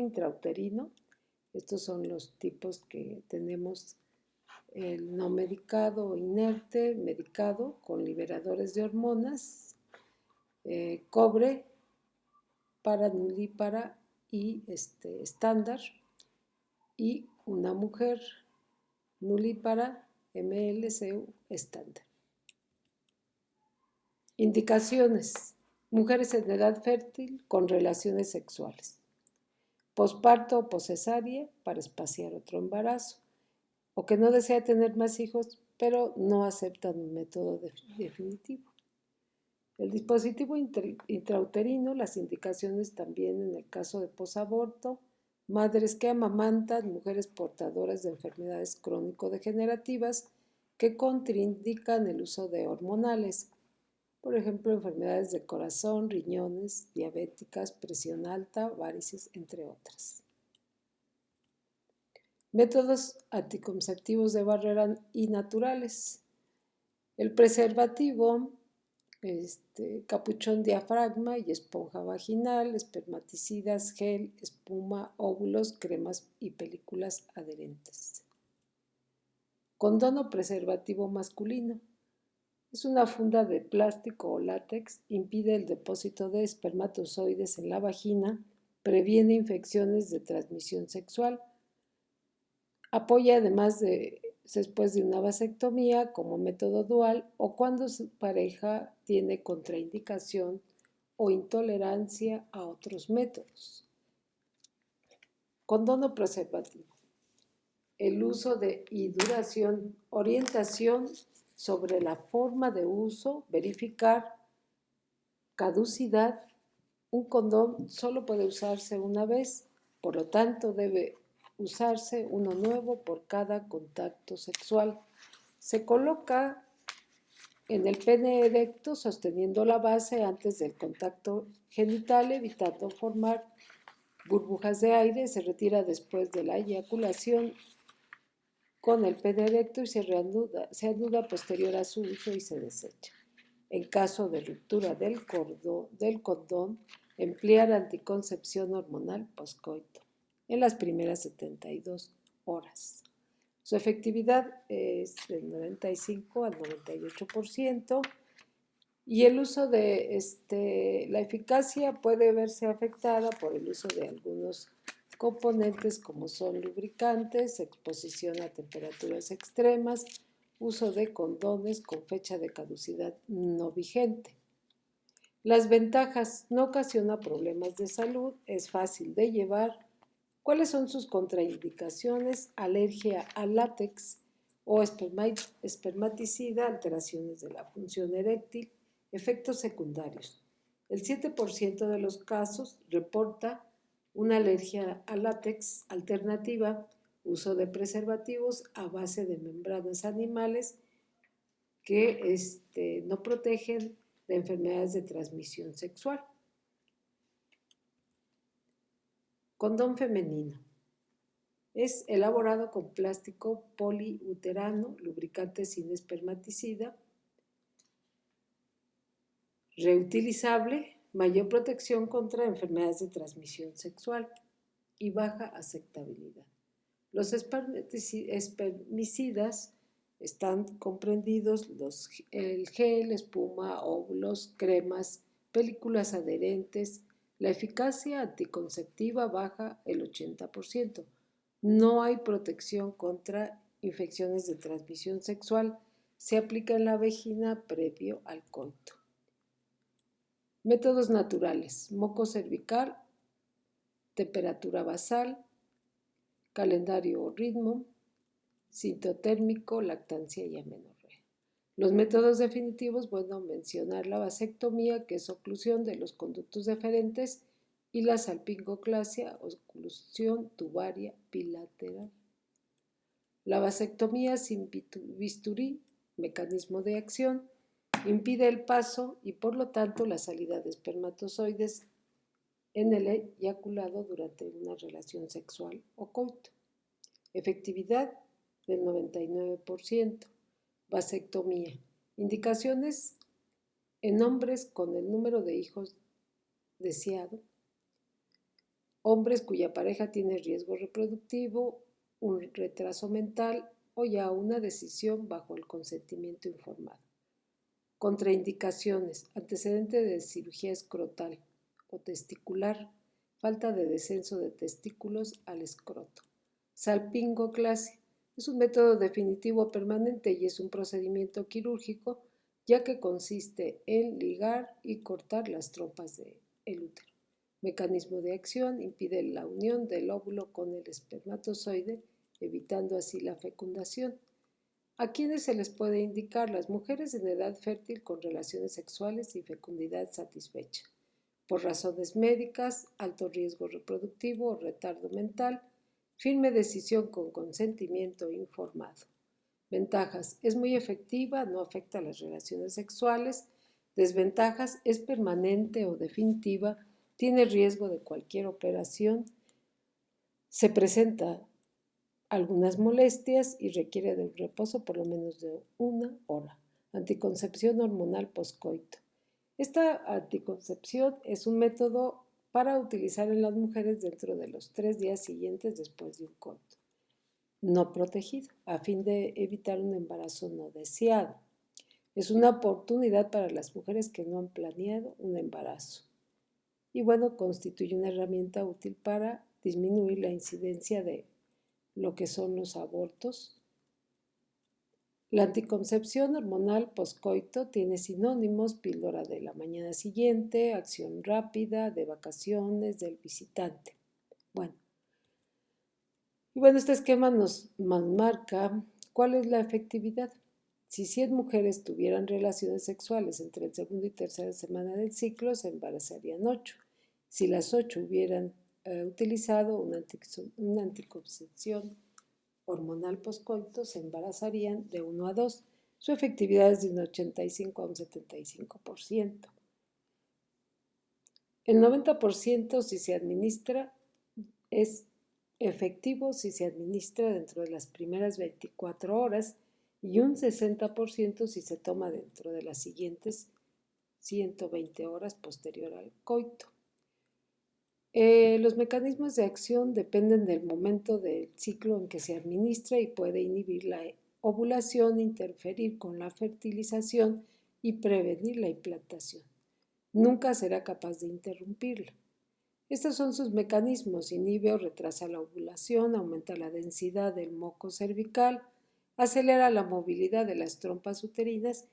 intrauterino. Estos son los tipos que tenemos: el no medicado o inerte, medicado con liberadores de hormonas, cobre, paranulípara y estándar, y una mujer nulípara MLCU estándar. Indicaciones: mujeres en edad fértil con relaciones sexuales, posparto o poscesárea para espaciar otro embarazo, o que no desea tener más hijos pero no aceptan un método definitivo. El dispositivo intrauterino, las indicaciones también en el caso de posaborto, madres que amamantan, mujeres portadoras de enfermedades crónico-degenerativas que contraindican el uso de hormonales, por ejemplo, enfermedades de corazón, riñones, diabéticas, presión alta, varices, entre otras. Métodos anticonceptivos de barrera y naturales. El preservativo, capuchón diafragma y esponja vaginal, espermaticidas, gel, espuma, óvulos, cremas y películas adherentes. Condón o preservativo masculino. Es una funda de plástico o látex, impide el depósito de espermatozoides en la vagina, previene infecciones de transmisión sexual, apoya además después de una vasectomía como método dual o cuando su pareja tiene contraindicación o intolerancia a otros métodos. Condón o preservativo. El uso y duración, orientación sobre la forma de uso, verificar caducidad. Un condón solo puede usarse una vez, por lo tanto debe usarse uno nuevo por cada contacto sexual. Se coloca en el pene erecto sosteniendo la base antes del contacto genital, evitando formar burbujas de aire. Se retira después de la eyaculación con el pene erecto y se anuda posterior a su uso y se desecha. En caso de ruptura del condón, emplear anticoncepción hormonal poscoito en las primeras 72 horas. Su efectividad es del 95 al 98% y el uso de la eficacia puede verse afectada por el uso de algunos componentes como son lubricantes, exposición a temperaturas extremas, uso de condones con fecha de caducidad no vigente. Las ventajas: no ocasiona problemas de salud, es fácil de llevar. ¿Cuáles son sus contraindicaciones? Alergia al látex o espermaticida, alteraciones de la función eréctil, efectos secundarios. El 7% de los casos reporta una alergia al látex alternativa, uso de preservativos a base de membranas animales que no protegen de enfermedades de transmisión sexual. Condón femenino. Es elaborado con plástico poliuterano, lubricante sin espermaticida, reutilizable, mayor protección contra enfermedades de transmisión sexual y baja aceptabilidad. Los espermicidas están comprendidos el gel, espuma, óvulos, cremas, películas adherentes. La eficacia anticonceptiva baja el 80%. No hay protección contra infecciones de transmisión sexual. Se aplica en la vagina previo al coito. Métodos naturales: moco cervical, temperatura basal, calendario o ritmo, sintotérmico, lactancia y amenorrea. Los métodos definitivos, mencionar la vasectomía, que es oclusión de los conductos deferentes, y la salpingoclasia, oclusión tubaria bilateral. La vasectomía sin bisturí, mecanismo de acción, impide el paso y por lo tanto la salida de espermatozoides en el eyaculado durante una relación sexual o coito. Efectividad del 99%. Vasectomía. Indicaciones en hombres con el número de hijos deseado. hombres cuya pareja tiene riesgo reproductivo, un retraso mental o ya una decisión bajo el consentimiento informado. Contraindicaciones: antecedente de cirugía escrotal o testicular, falta de descenso de testículos al escroto. Salpingoclasia es un método definitivo permanente y es un procedimiento quirúrgico, ya que consiste en ligar y cortar las trompas del útero. Mecanismo de acción: impide la unión del óvulo con el espermatozoide, evitando así la fecundación. ¿A quiénes se les puede indicar? Las mujeres en edad fértil con relaciones sexuales y fecundidad satisfecha, por razones médicas, alto riesgo reproductivo o retardo mental, firme decisión con consentimiento informado. Ventajas: es muy efectiva, no afecta a las relaciones sexuales. Desventajas: es permanente o definitiva, tiene riesgo de cualquier operación, se presenta algunas molestias y requiere de un reposo por lo menos de 1 hora. Anticoncepción hormonal poscoito. Esta anticoncepción es un método para utilizar en las mujeres dentro de los 3 días siguientes después de un coito no protegido, a fin de evitar un embarazo no deseado. Es una oportunidad para las mujeres que no han planeado un embarazo. Y bueno, constituye una herramienta útil para disminuir la incidencia de lo que son los abortos. La anticoncepción hormonal poscoito tiene sinónimos: píldora de la mañana siguiente, acción rápida, de vacaciones, del visitante. Bueno, este esquema nos marca cuál es la efectividad. Si 100 mujeres tuvieran relaciones sexuales entre el segundo y tercera semana del ciclo, se embarazarían 8. Si las 8 hubieran utilizado una anticoncepción hormonal poscoito, se embarazarían de 1 a 2. Su efectividad es de un 85 a un 75%. El 90% si se administra es efectivo si se administra dentro de las primeras 24 horas y un 60% si se toma dentro de las siguientes 120 horas posterior al coito. Los mecanismos de acción dependen del momento del ciclo en que se administra y puede inhibir la ovulación, interferir con la fertilización y prevenir la implantación. Nunca será capaz de interrumpirla. Estos son sus mecanismos: inhibe o retrasa la ovulación, aumenta la densidad del moco cervical, acelera la movilidad de las trompas uterinas,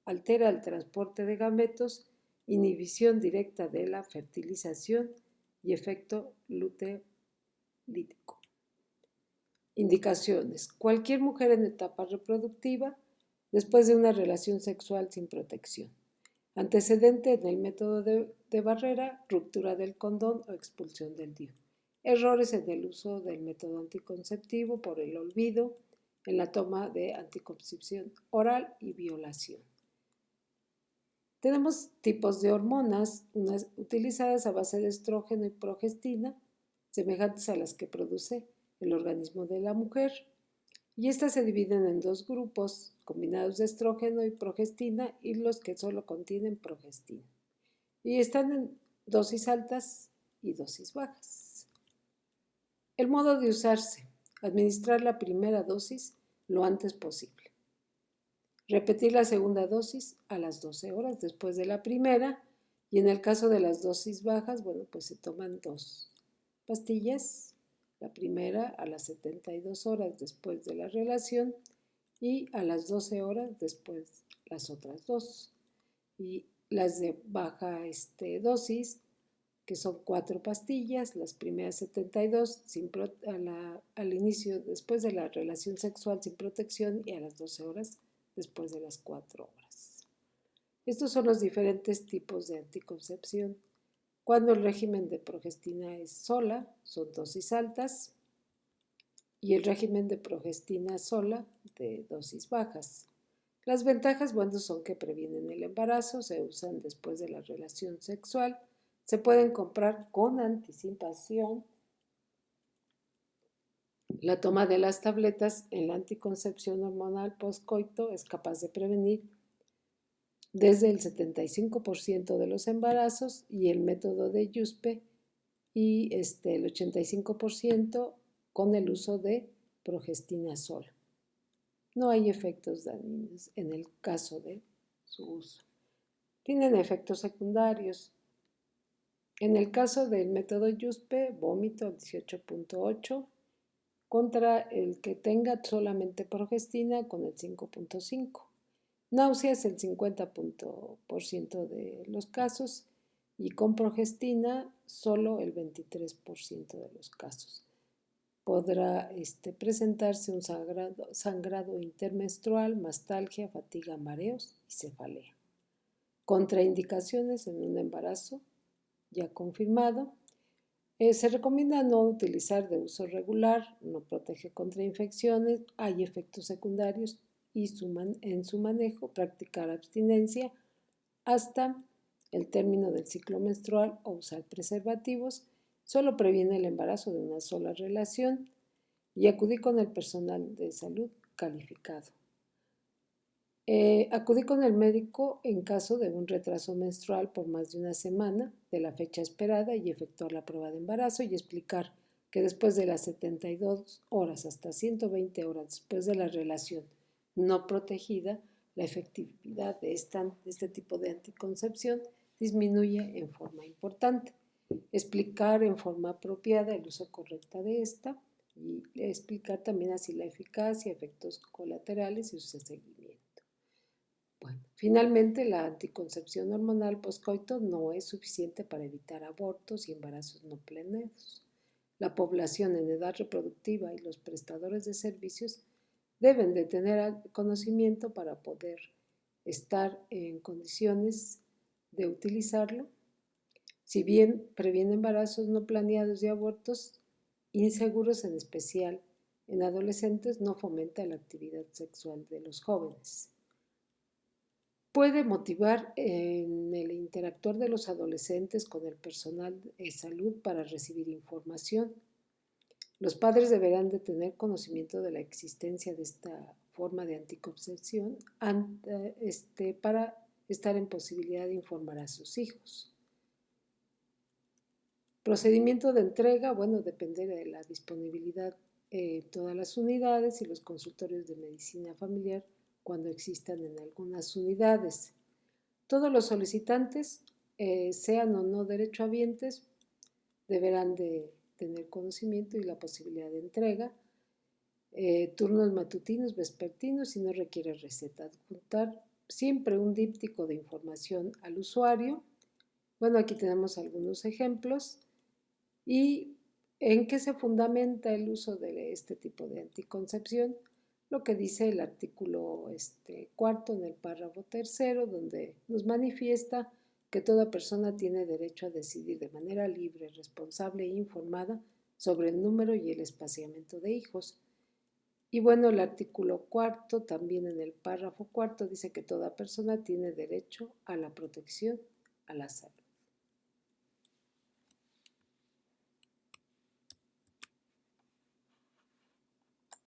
altera el transporte de gametos, inhibición directa de la fertilización y efecto luteolítico. Indicaciones: cualquier mujer en etapa reproductiva después de una relación sexual sin protección. Antecedente en el método de barrera, ruptura del condón o expulsión del DIU. Errores en el uso del método anticonceptivo por el olvido, en la toma de anticoncepción oral y violación. Tenemos tipos de hormonas, unas utilizadas a base de estrógeno y progestina, semejantes a las que produce el organismo de la mujer. Y estas se dividen en 2 grupos, combinados de estrógeno y progestina, y los que solo contienen progestina. Y están en dosis altas y dosis bajas. El modo de usarse: administrar la primera dosis lo antes posible. Repetir la segunda dosis a las 12 horas después de la primera, y en el caso de las dosis bajas, pues se toman 2 pastillas. La primera a las 72 horas después de la relación y a las 12 horas después las otras 2. Y las de baja dosis, que son 4 pastillas, las primeras 72 al inicio, después de la relación sexual sin protección, y a las 12 horas después de las 4 horas. Estos son los diferentes tipos de anticoncepción. Cuando el régimen de progestina es sola, son dosis altas, y el régimen de progestina sola, de dosis bajas. Las ventajas, son que previenen el embarazo, se usan después de la relación sexual, se pueden comprar con anticipación. La toma de las tabletas en la anticoncepción hormonal postcoito es capaz de prevenir desde el 75% de los embarazos, y el método de Yuspe y el 85% con el uso de progestina sola. No hay efectos dañinos en el caso de su uso. Tienen efectos secundarios. En el caso del método Yuspe, vómito al 18.8 contra el que tenga solamente progestina con el 5.5. Náuseas el 50% de los casos y con progestina solo el 23% de los casos. Podrá presentarse un sangrado intermenstrual, mastalgia, fatiga, mareos y cefalea. Contraindicaciones en un embarazo ya confirmado. Se recomienda no utilizar de uso regular, no protege contra infecciones, hay efectos secundarios y en su manejo practicar abstinencia hasta el término del ciclo menstrual o usar preservativos. Solo previene el embarazo de una sola relación y acudir con el personal de salud calificado. Acudir con el médico en caso de un retraso menstrual por más de una semana de la fecha esperada y efectuar la prueba de embarazo y explicar que después de las 72 horas hasta 120 horas después de la relación no protegida, la efectividad de este tipo de anticoncepción disminuye en forma importante. Explicar en forma apropiada el uso correcto de esta y explicar también así la eficacia, efectos colaterales y su seguimiento. Bueno, finalmente, la anticoncepción hormonal postcoito no es suficiente para evitar abortos y embarazos no planeados. La población en edad reproductiva y los prestadores de servicios deben de tener conocimiento para poder estar en condiciones de utilizarlo. Si bien previene embarazos no planeados y abortos inseguros, en especial en adolescentes, no fomenta la actividad sexual de los jóvenes. Puede motivar en el interactuar de los adolescentes con el personal de salud para recibir información. Los padres deberán de tener conocimiento de la existencia de esta forma de anticoncepción para estar en posibilidad de informar a sus hijos. Procedimiento de entrega, bueno, depende de la disponibilidad en todas las unidades y los consultorios de medicina familiar cuando existan en algunas unidades. Todos los solicitantes, sean o no derechohabientes, deberán de tener conocimiento y la posibilidad de entrega. Turnos matutinos, vespertinos, si no requiere receta. Adjuntar siempre un díptico de información al usuario. Bueno, aquí tenemos algunos ejemplos. ¿Y en qué se fundamenta el uso de este tipo de anticoncepción? Lo que dice el artículo cuarto en el párrafo tercero, donde nos manifiesta que toda persona tiene derecho a decidir de manera libre, responsable e informada sobre el número y el espaciamiento de hijos. Y bueno, el artículo cuarto, también en el párrafo cuarto, dice que toda persona tiene derecho a la protección a la salud.